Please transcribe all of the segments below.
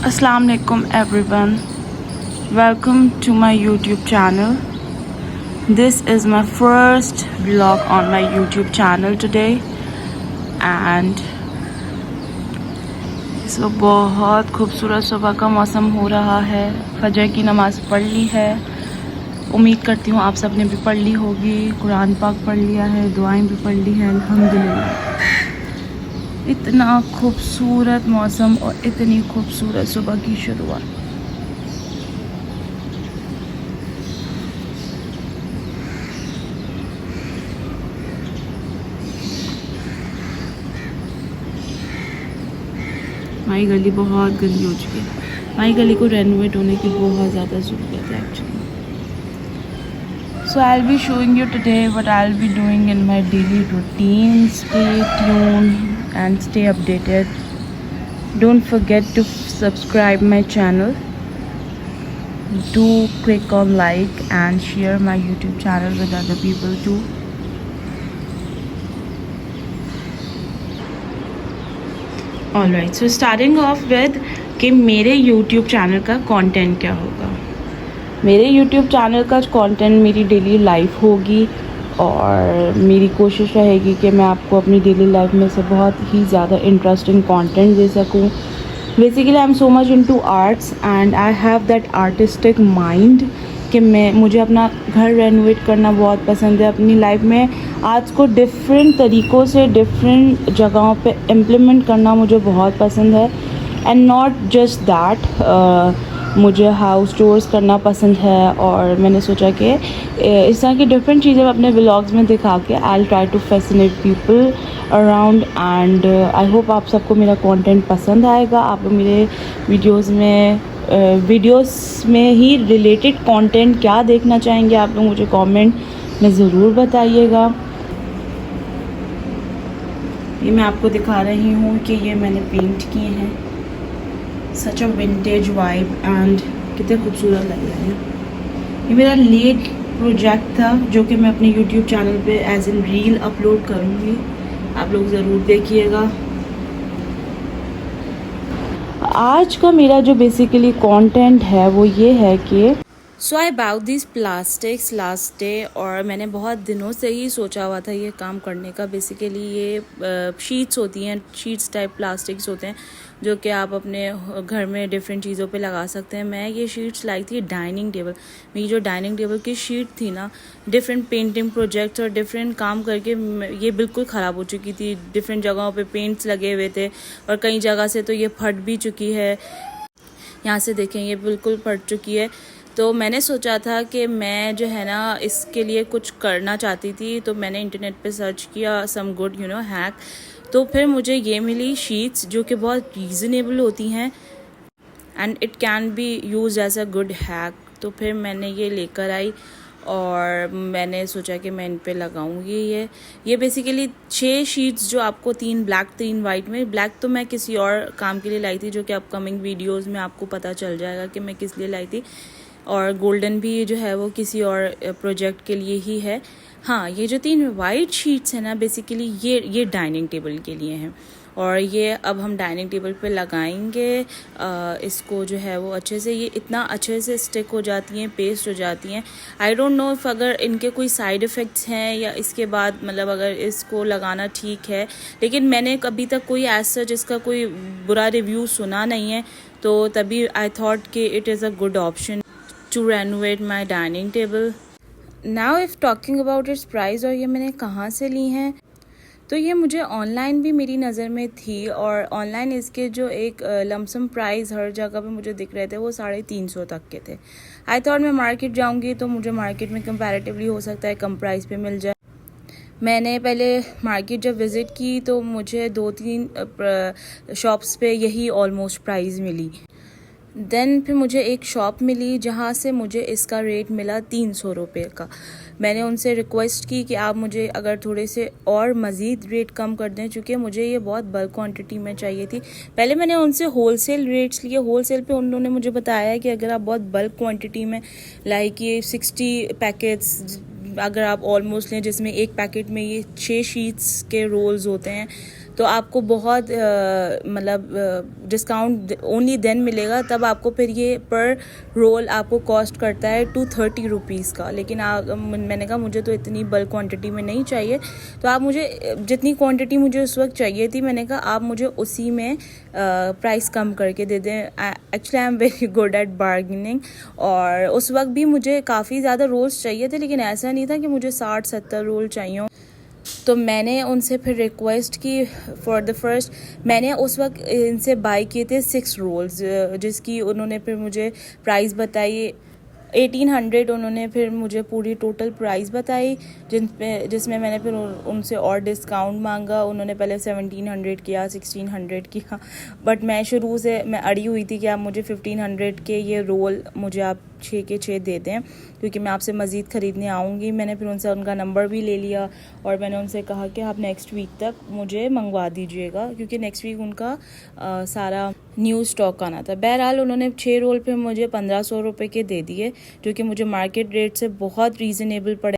Assalamu alaikum everyone. Welcome to my YouTube channel. This is my first vlog on my YouTube channel today and इस वक्त बहुत खूबसूरत सुबह का मौसम हो रहा है। फजर की नमाज़ पढ़ ली है। उम्मीद करती हूँ आप सब ने भी पढ़ ली होगी, कुरान पाक पढ़ लिया है, दुआएं भी पढ़ ली हैं। अल्हम्दुलिल्लाह। इतना खूबसूरत मौसम और इतनी खूबसूरत सुबह की शुरुआत। हमारी गली बहुत गंदी हो चुकी है। हमारी गली को रेनोवेट होने की बहुत ज़्यादा ज़रूरत है actually. So I'll be showing you today what I'll be doing in my daily routine. Stay tuned and stay updated. Don't forget to subscribe my channel. Do click on like and share my YouTube channel with other people too. Alright, so starting off with कि मेरे YouTube channel का content क्या होगा। मेरे YouTube channel का content मेरी daily life होगी और मेरी कोशिश रहेगी कि मैं आपको अपनी डेली लाइफ में से बहुत ही ज़्यादा इंटरेस्टिंग कंटेंट दे सकूं। Basically I am so much into arts and I have that artistic mind कि मुझे अपना घर रेनोवेट करना बहुत पसंद है। अपनी लाइफ में आर्ट्स को डिफरेंट तरीक़ों से डिफरेंट जगहों पे इम्प्लीमेंट करना मुझे बहुत पसंद है। एंड नॉट जस्ट दैट, मुझे हाउस टूर्स करना पसंद है और मैंने सोचा कि इस तरह की डिफरेंट चीज़ें मैं अपने व्लॉग्स में दिखा के I try to fascinate people around and I hope आप सबको मेरा कंटेंट पसंद आएगा। आप मेरे वीडियोस में ही रिलेटेड कंटेंट क्या देखना चाहेंगे आप लोग मुझे कमेंट में ज़रूर बताइएगा। ये मैं आपको दिखा रही हूँ कि ये मैंने पेंट किए हैं। सच अ विंटेज वाइब एंड कितने खूबसूरत लग रहे हैं। ये मेरा लेट प्रोजेक्ट था जो कि मैं अपने YouTube चैनल पे एज इन रील अपलोड करूँगी। आप लोग ज़रूर देखिएगा। आज का मेरा जो बेसिकली कंटेंट है वो ये है कि so I about this plastics last day और मैंने बहुत दिनों से ही सोचा हुआ था ये काम करने का। बेसिकली ये शीट्स होती हैं, शीट्स टाइप प्लास्टिक्स होते हैं जो कि आप अपने घर में डिफरेंट चीज़ों पे लगा सकते हैं। मैं ये शीट्स लाई थी डाइनिंग टेबल। मेरी जो डाइनिंग टेबल की शीट थी ना, डिफरेंट पेंटिंग प्रोजेक्ट्स और डिफरेंट काम करके ये बिल्कुल ख़राब हो चुकी थी। डिफरेंट जगहों पे पेंट्स लगे हुए थे और कई जगह से तो ये फट भी चुकी है। यहाँ से देखें ये बिल्कुल फट चुकी है। तो मैंने सोचा था कि मैं जो है ना इसके लिए कुछ करना चाहती थी। तो मैंने इंटरनेट पे सर्च किया सम गुड हैक। तो फिर मुझे ये मिली शीट्स जो कि बहुत रीज़नेबल होती हैं and it can be use as a good hack. तो फिर मैंने ये लेकर आई और मैंने सोचा कि मैं इन पे लगाऊंगी। ये बेसिकली 6 शीट्स जो आपको 3 ब्लैक 3 वाइट में। ब्लैक तो मैं किसी और काम के लिए लाई थी जो कि अपकमिंग वीडियोस में आपको पता चल जाएगा कि मैं किस लिए लाई थी। और गोल्डन भी जो है वो किसी और प्रोजेक्ट के लिए ही है। हाँ, ये जो 3 वाइट शीट्स हैं ना बेसिकली ये डाइनिंग टेबल के लिए हैं और ये अब हम डाइनिंग टेबल पे लगाएंगे। इसको जो है वो अच्छे से, ये इतना अच्छे से स्टिक हो जाती हैं, पेस्ट हो जाती हैं। आई डोंट नो इफ़ अगर इनके कोई साइड इफ़ेक्ट्स हैं या इसके बाद मतलब अगर इसको लगाना ठीक है, लेकिन मैंने कभी तक कोई एज सच इसका कोई बुरा रिव्यू सुना नहीं है। तो तभी आई थॉट कि it is a good option to renovate my dining table. Now if talking about its price और ये मैंने कहाँ से ली हैं, तो ये मुझे ऑनलाइन भी मेरी नज़र में थी और ऑनलाइन इसके जो एक लमसम प्राइस हर जगह पे मुझे दिख रहे थे वो 350 तक के थे। आई थॉट मैं मार्केट जाऊँगी तो मुझे मार्केट में कंपैरेटिवली हो सकता है कम प्राइस पे मिल जाए। मैंने पहले मार्केट जब विज़िट की तो मुझे 2-3 शॉप्स पे यही ऑलमोस्ट प्राइस मिली। देन फिर मुझे एक शॉप मिली जहाँ से मुझे इसका रेट मिला 300 रुपये का। मैंने उनसे रिक्वेस्ट की कि आप मुझे अगर थोड़े से और मज़ीद रेट कम कर दें, चूँकि मुझे ये बहुत बल्क क्वांटिटी में चाहिए थी। पहले मैंने उनसे होलसेल रेट्स लिए। होलसेल पे उन्होंने मुझे बताया कि अगर आप बहुत बल्क क्वांटिटी में लाइक ये 60 पैकेट्स अगर आप ऑलमोस्ट लें जिसमें एक पैकेट में ये 6 शीट्स के रोल्स होते हैं तो आपको बहुत मतलब डिस्काउंट ओनली देन मिलेगा, तब आपको फिर ये पर रोल आपको कॉस्ट करता है 230 रुपीज़ का। लेकिन मैंने कहा मुझे तो इतनी बल्क क्वांटिटी में नहीं चाहिए, तो आप मुझे जितनी क्वांटिटी मुझे उस वक्त चाहिए थी, मैंने कहा आप मुझे उसी में प्राइस कम करके दे दें। Actually I am very good at bargaining, और उस वक्त भी मुझे काफ़ी ज़्यादा रोल्स चाहिए थे, लेकिन ऐसा नहीं था कि मुझे 60-70 रोल चाहिए। तो मैंने उनसे फिर रिक्वेस्ट की फॉर द फर्स्ट, मैंने उस वक्त इनसे बाय किए थे 6 रोल्स, जिसकी उन्होंने फिर मुझे प्राइस बताई 1800। उन्होंने फिर मुझे पूरी टोटल प्राइस बताई, जिसमें मैंने फिर उनसे और डिस्काउंट मांगा। उन्होंने पहले 1700 किया, 1600 किया, बट मैं शुरू से मैं अड़ी हुई थी कि आप मुझे 1500 के ये रोल मुझे आप 6 के 6 दे दें, क्योंकि मैं आपसे मज़ीद ख़रीदने आऊँगी। मैंने फिर उनसे उनका नंबर भी ले लिया, और मैंने उनसे कहा कि आप नेक्स्ट वीक तक मुझे मंगवा दीजिएगा, क्योंकि नेक्स्ट वीक उनका सारा न्यू स्टॉक आना था। बहरहाल उन्होंने 6 रोल पे मुझे 1500 रुपये के दे दिए, जो कि मुझे मार्केट रेट से बहुत रीज़नेबल पड़े।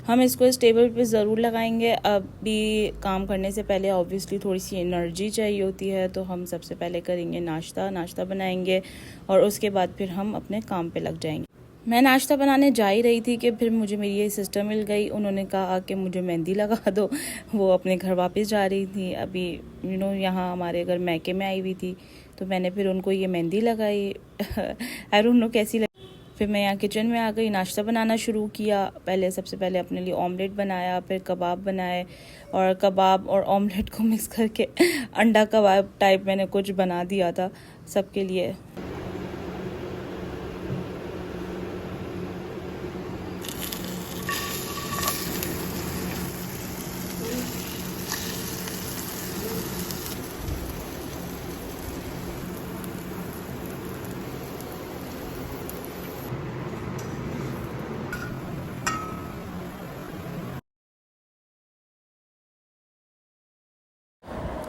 हम इसको इस टेबल पे ज़रूर लगाएंगे। अभी काम करने से पहले ऑब्वियसली थोड़ी सी एनर्जी चाहिए होती है, तो हम सबसे पहले करेंगे नाश्ता बनाएंगे, और उसके बाद फिर हम अपने काम पे लग जाएंगे। मैं नाश्ता बनाने जा ही रही थी कि फिर मुझे मेरी ये सिस्टर मिल गई। उन्होंने कहा कि मुझे मेहंदी लगा दो। वो अपने घर वापस जा रही थी, अभी यहाँ हमारे घर मैके में आई हुई थी, तो मैंने फिर उनको ये मेहंदी लगाई। आई डोंट नो कैसी लगी। फिर मैं यहाँ किचन में आ गई, नाश्ता बनाना शुरू किया। सबसे पहले अपने लिए ऑमलेट बनाया, फिर कबाब बनाए, और कबाब और ऑमलेट को मिक्स करके अंडा कबाब टाइप मैंने कुछ बना दिया था सबके लिए।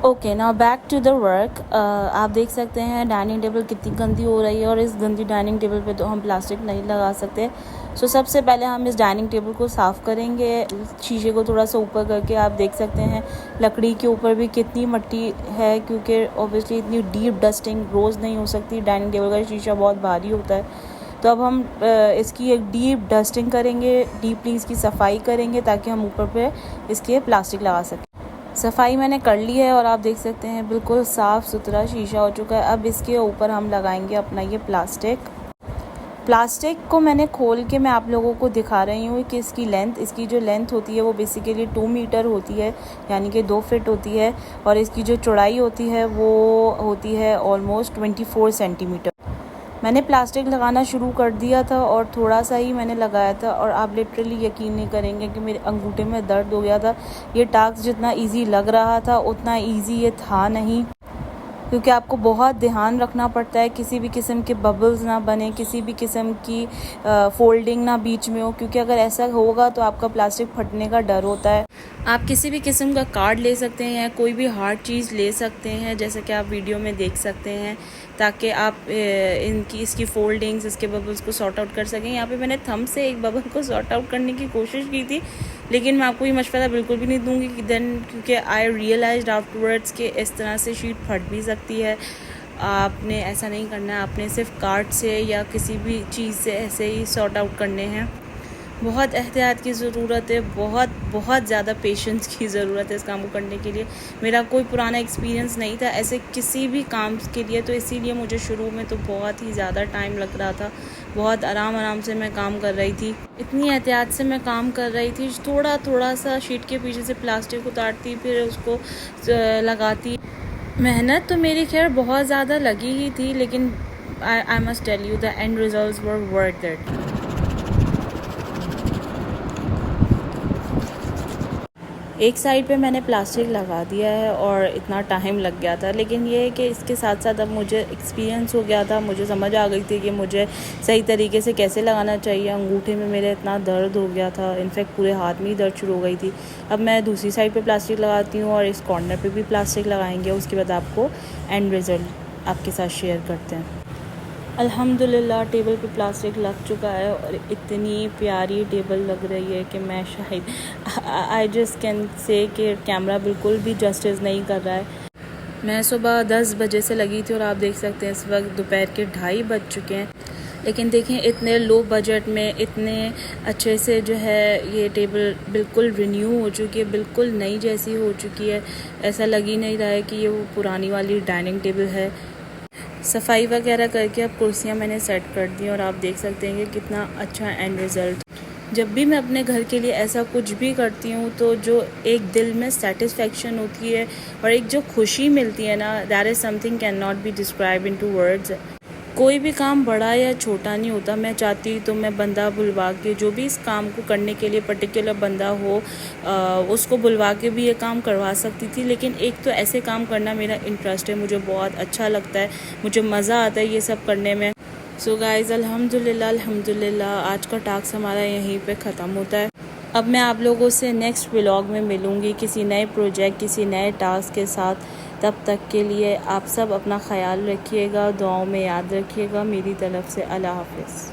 Okay, now back to the work. आप देख सकते हैं डाइनिंग टेबल कितनी गंदी हो रही है, और इस गंदी डाइनिंग टेबल पे तो हम प्लास्टिक नहीं लगा सकते। सो सबसे पहले हम इस डाइनिंग टेबल को साफ़ करेंगे। शीशे को थोड़ा सा ऊपर करके आप देख सकते हैं लकड़ी के ऊपर भी कितनी मिट्टी है, क्योंकि ऑब्वियसली इतनी डीप डस्टिंग रोज़ नहीं हो सकती। डाइनिंग टेबल का शीशा बहुत भारी होता है, तो अब हम इसकी एक डीप डस्टिंग करेंगे, डीपली इसकी सफाई करेंगे, ताकि हम ऊपर पे इसके प्लास्टिक लगा सकें। सफाई मैंने कर ली है, और आप देख सकते हैं बिल्कुल साफ़ सुथरा शीशा हो चुका है। अब इसके ऊपर हम लगाएंगे अपना ये प्लास्टिक को मैंने खोल के मैं आप लोगों को दिखा रही हूँ कि इसकी जो लेंथ होती है वो बेसिकली 2 मीटर होती है, यानी कि 2 फीट होती है, और इसकी जो चौड़ाई होती है वो होती है ऑलमोस्ट 24 सेंटीमीटर। मैंने प्लास्टिक लगाना शुरू कर दिया था, और थोड़ा सा ही मैंने लगाया था, और आप लिटरली यकीन नहीं करेंगे कि मेरे अंगूठे में दर्द हो गया था। ये टास्क जितना इजी लग रहा था उतना इजी ये था नहीं, क्योंकि आपको बहुत ध्यान रखना पड़ता है किसी भी किस्म के बबल्स ना बने, किसी भी किस्म की फोल्डिंग ना बीच में हो, क्योंकि अगर ऐसा होगा तो आपका प्लास्टिक फटने का डर होता है। आप किसी भी किस्म का कार्ड ले सकते हैं, या कोई भी हार्ड चीज़ ले सकते हैं, जैसे कि आप वीडियो में देख सकते हैं, ताकि आप इसकी फोल्डिंग्स, इसके बबल्स को सॉर्ट आउट कर सकें। यहाँ पे मैंने थंब से एक बबल को सॉर्ट आउट करने की कोशिश की थी, लेकिन मैं आपको ये मशवरा बिल्कुल भी नहीं दूंगी कि क्योंकि आई रियलाइज्ड आफ्टरवर्ड्स कि इस तरह से शीट फट भी सकती है। आपने ऐसा नहीं करना है, आपने सिर्फ कार्ड से या किसी भी चीज़ से ऐसे ही सॉर्ट आउट करने हैं। बहुत एहतियात की ज़रूरत है, बहुत ज़्यादा पेशेंस की ज़रूरत है इस काम को करने के लिए। मेरा कोई पुराना एक्सपीरियंस नहीं था ऐसे किसी भी काम के लिए, तो इसीलिए मुझे शुरू में तो बहुत ही ज़्यादा टाइम लग रहा था। बहुत आराम से मैं काम कर रही थी, इतनी एहतियात से मैं काम कर रही थी। थोड़ा सा शीट के पीछे से प्लास्टिक उतारती, फिर उसको लगाती। मेहनत तो मेरी खैर बहुत ज़्यादा लगी ही थी, लेकिन I must tell you the end results were worth it. एक साइड पे मैंने प्लास्टिक लगा दिया है, और इतना टाइम लग गया था, लेकिन ये है कि इसके साथ साथ अब मुझे एक्सपीरियंस हो गया था। मुझे समझ आ गई थी कि मुझे सही तरीके से कैसे लगाना चाहिए। अंगूठे में मेरे इतना दर्द हो गया था, इनफैक्ट पूरे हाथ में ही दर्द शुरू हो गई थी। अब मैं दूसरी साइड पे प्लास्टिक लगाती हूँ, और इस कॉर्नर पे भी प्लास्टिक लगाएंगे। उसके बाद आपको एंड रिज़ल्ट आपके साथ शेयर करते हैं। अल्हम्दुलिल्लाह टेबल पे प्लास्टिक लग चुका है और इतनी प्यारी टेबल लग रही है कि मैं शायद आई जस्ट कैन से कि कैमरा बिल्कुल भी जस्टिस नहीं कर रहा है। मैं सुबह 10 बजे से लगी थी और आप देख सकते हैं इस वक्त दोपहर के 2:30 बज चुके हैं। लेकिन देखें इतने लो बजट में इतने अच्छे से जो है ये टेबल बिल्कुल रिन्यू हो चुकी है, बिल्कुल नई जैसी हो चुकी है। ऐसा लग ही नहीं रहा है कि ये वो पुरानी वाली डाइनिंग टेबल है। सफाई वगैरह करके अब कुर्सियाँ मैंने सेट कर दी और आप देख सकते हैं कि कितना अच्छा एंड रिज़ल्ट। जब भी मैं अपने घर के लिए ऐसा कुछ भी करती हूँ तो जो एक दिल में सेटिस्फेक्शन होती है और एक जो खुशी मिलती है ना, that is something can not be describe in two words. कोई भी काम बड़ा या छोटा नहीं होता। मैं चाहती तो मैं बंदा बुलवा के, जो भी इस काम को करने के लिए पर्टिकुलर बंदा हो उसको बुलवा के भी ये काम करवा सकती थी। लेकिन एक तो ऐसे काम करना मेरा इंटरेस्ट है, मुझे बहुत अच्छा लगता है, मुझे मज़ा आता है ये सब करने में। सो गाइज़ अल्हम्दुलिल्लाह आज का टास्क हमारा यहीं पे ख़त्म होता है। अब मैं आप लोगों से नेक्स्ट व्लॉग में मिलूँगी किसी नए प्रोजेक्ट, किसी नए टास्क के साथ। तब तक के लिए आप सब अपना ख्याल रखिएगा, दुआओं में याद रखिएगा। मेरी तरफ से अल्लाह हाफ़िज़।